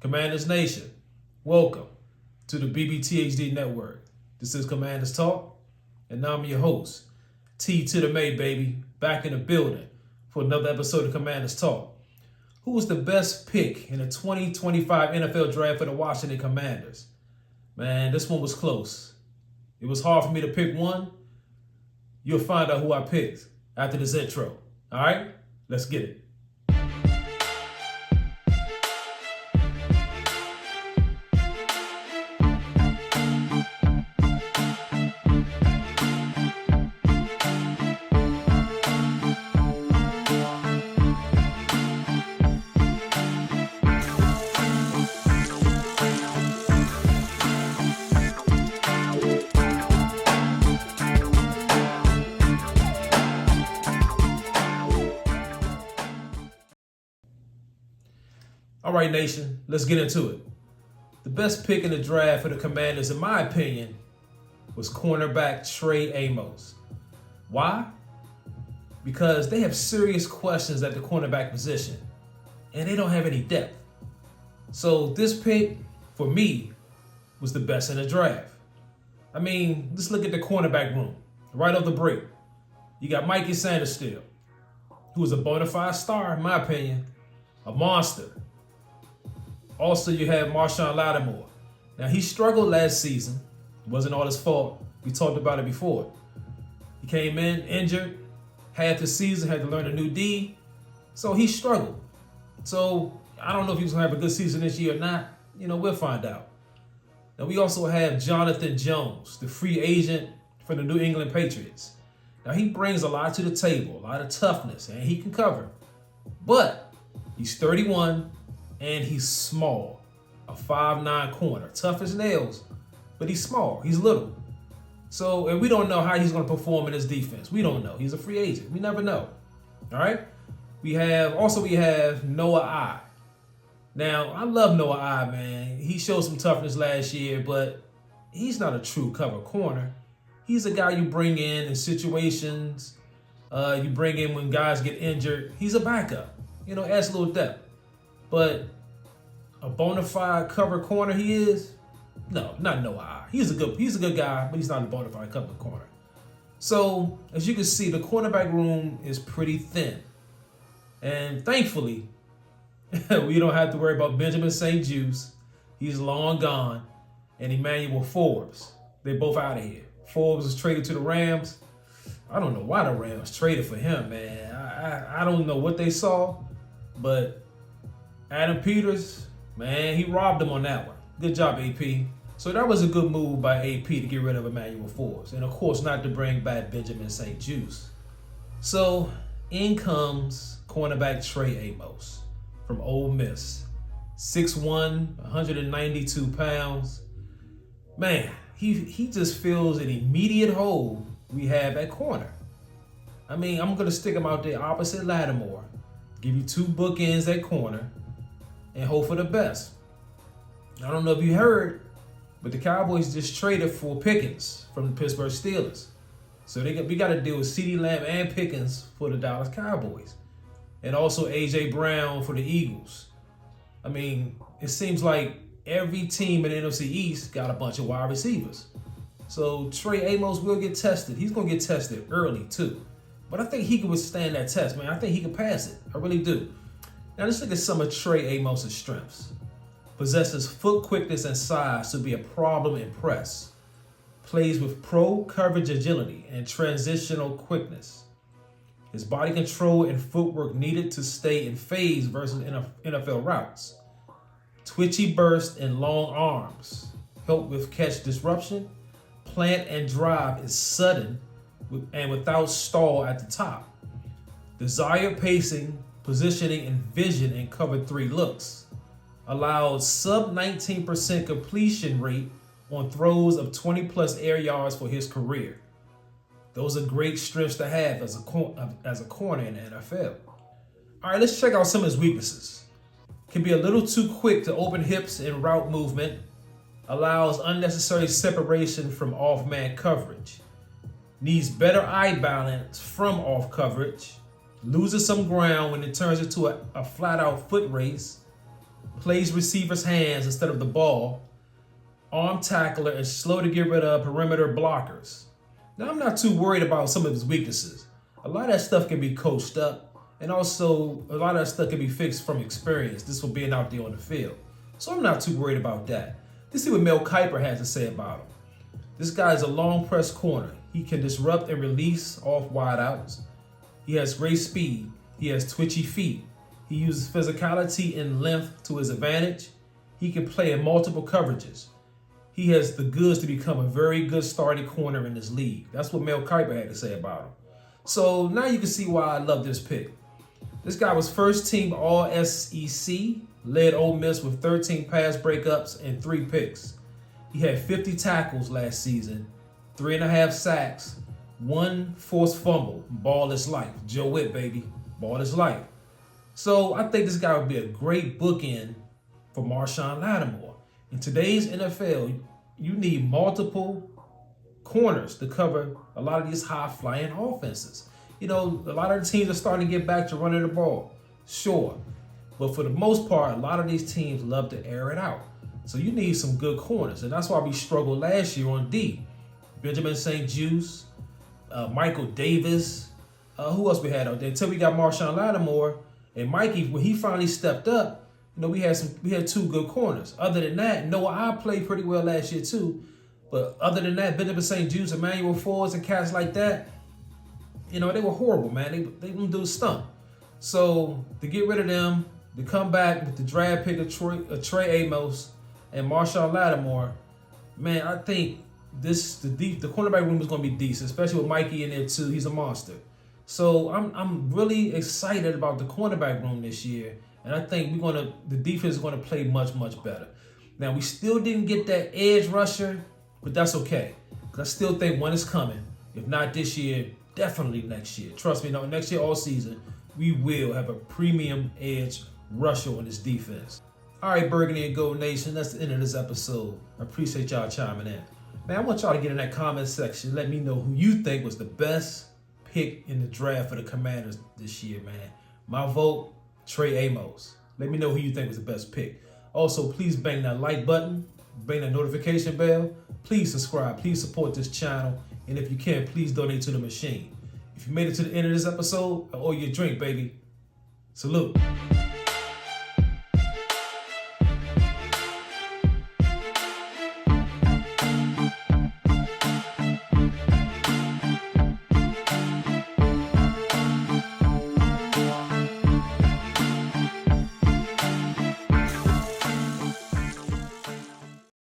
Commanders Nation, welcome to the BBTHD Network. This is Commanders Talk, and I'm your host, T to the May, baby, back in the building for another episode of Commanders Talk. Who was the best pick in the 2025 NFL Draft for the Washington Commanders? Man, this one was close. It was hard for me to pick one. You'll find out who I picked after this intro. All right, let's get it. All right, Nation, let's get into it. The best pick in the draft for the Commanders, in my opinion, was cornerback Trey Amos. Why? Because they have serious questions at the cornerback position, and they don't have any depth. So this pick, for me, was the best in the draft. I mean, let's look at the cornerback room. Right off the break, you got Mikey Sanders still, who is a bona fide star, in my opinion, a monster. Also, you have Marshon Lattimore. Now, he struggled last season. It wasn't all his fault. We talked about it before. He came in injured, half the season, had to learn a new D. So he struggled. So I don't know if he's going to have a good season this year or not. We'll find out. Now, we also have Jonathan Jones, the free agent for the New England Patriots. Now, he brings a lot to the table, a lot of toughness, and he can cover. But he's 31. And he's small, a 5'9" corner, tough as nails, but he's small, he's little. So, and we don't know how he's going to perform in this defense. We don't know. He's a free agent. We never know. All right. We have Noah I. Now, I love Noah I, man. He showed some toughness last year, but he's not a true cover corner. He's a guy you bring in situations. You bring in when guys get injured. He's a backup. Adds a little depth. But a bona fide cover corner he is? No, not Noah. He's a good guy, but he's not a bona fide cover corner. So, as you can see, the cornerback room is pretty thin. And thankfully, we don't have to worry about Benjamin St-Juste. He's long gone. And Emmanuel Forbes. They're both out of here. Forbes was traded to the Rams. I don't know why the Rams traded for him, man. I don't know what they saw, but Adam Peters, man, he robbed him on that one. Good job, AP. So that was a good move by AP to get rid of Emmanuel Forbes. And of course, not to bring back Benjamin St-Juste. So in comes cornerback Trey Amos from Ole Miss. 6'1", 192 pounds. Man, he just fills an immediate hole we have at corner. I mean, I'm going to stick him out there opposite Lattimore. Give you two bookends at corner. And hope for the best. I don't know if you heard, but the Cowboys just traded for Pickens from the Pittsburgh Steelers. So we got to deal with CeeDee Lamb and Pickens for the Dallas Cowboys. And also A.J. Brown for the Eagles. I mean, it seems like every team in the NFC East got a bunch of wide receivers. So Trey Amos will get tested. He's going to get tested early too. But I think he can withstand that test, man. I think he can pass it. I really do. Now let's look at some of Trey Amos' strengths. Possesses foot quickness and size to be a problem in press. Plays with pro coverage agility and transitional quickness. His body control and footwork needed to stay in phase versus NFL routes. Twitchy burst and long arms help with catch disruption. Plant and drive is sudden and without stall at the top. Desired pacing, positioning, and vision in cover 3 looks. Allowed sub 19% completion rate on throws of 20+ air yards for his career. Those are great strengths to have as a corner in the NFL. All right, let's check out some of his weaknesses. Can be a little too quick to open hips in route movement. Allows unnecessary separation from off-man coverage. Needs better eye balance from off coverage. Loses some ground when it turns into a flat-out foot race. plays receiver's hands instead of the ball, arm tackler, and slow to get rid of perimeter blockers. Now, I'm not too worried about some of his weaknesses. A lot of that stuff can be coached up, and also a lot of that stuff can be fixed from experience, just from being out there on the field. So I'm not too worried about that. Let's see what Mel Kiper has to say about him. This guy is a long press corner. He can disrupt and release off wideouts. He has great speed. He has twitchy feet. He uses physicality and length to his advantage. He can play in multiple coverages. He has the goods to become a very good starting corner in this league. That's what Mel Kiper had to say about him. So now you can see why I love this pick. This guy was first team All-SEC, led Ole Miss with 13 pass breakups and 3 picks. He had 50 tackles last season, 3.5 sacks, 1 forced fumble. Ball is life. Joe Witt, baby. Ball is life. So I think this guy would be a great bookend for Marshon Lattimore. In today's NFL, you need multiple corners to cover a lot of these high-flying offenses. You know, a lot of the teams are starting to get back to running the ball, sure. But for the most part, a lot of these teams love to air it out. So you need some good corners. And that's why we struggled last year on D. Benjamin St-Juste, Michael Davis. Who else we had out there? Until we got Marshon Lattimore and Mikey, when he finally stepped up, you know, we had 2 good corners. Other than that, Noah I played pretty well last year too. But other than that, Benjamin St-Juste, Emmanuel Forbes, and cats like that, you know, they were horrible, man. They didn't do a stunt. So to get rid of them, to come back with the draft pick of Trey Amos and Marshon Lattimore, man, I think the cornerback room is going to be decent, especially with Mikey in there too. He's a monster. So I'm really excited about the cornerback room this year. And I think the defense is going to play much, much better. Now, we still didn't get that edge rusher, but that's okay. Because I still think one is coming. If not this year, definitely next year. Trust me, no, next year, all season, we will have a premium edge rusher on this defense. All right, Burgundy and Gold Nation, that's the end of this episode. I appreciate y'all chiming in. Man, I want y'all to get in that comment section. Let me know who you think was the best pick in the draft for the Commanders this year, man. My vote, Trey Amos. Let me know who you think was the best pick. Also, please bang that like button, bang that notification bell. Please subscribe. Please support this channel. And if you can, please donate to the machine. If you made it to the end of this episode, I owe you a drink, baby. Salute.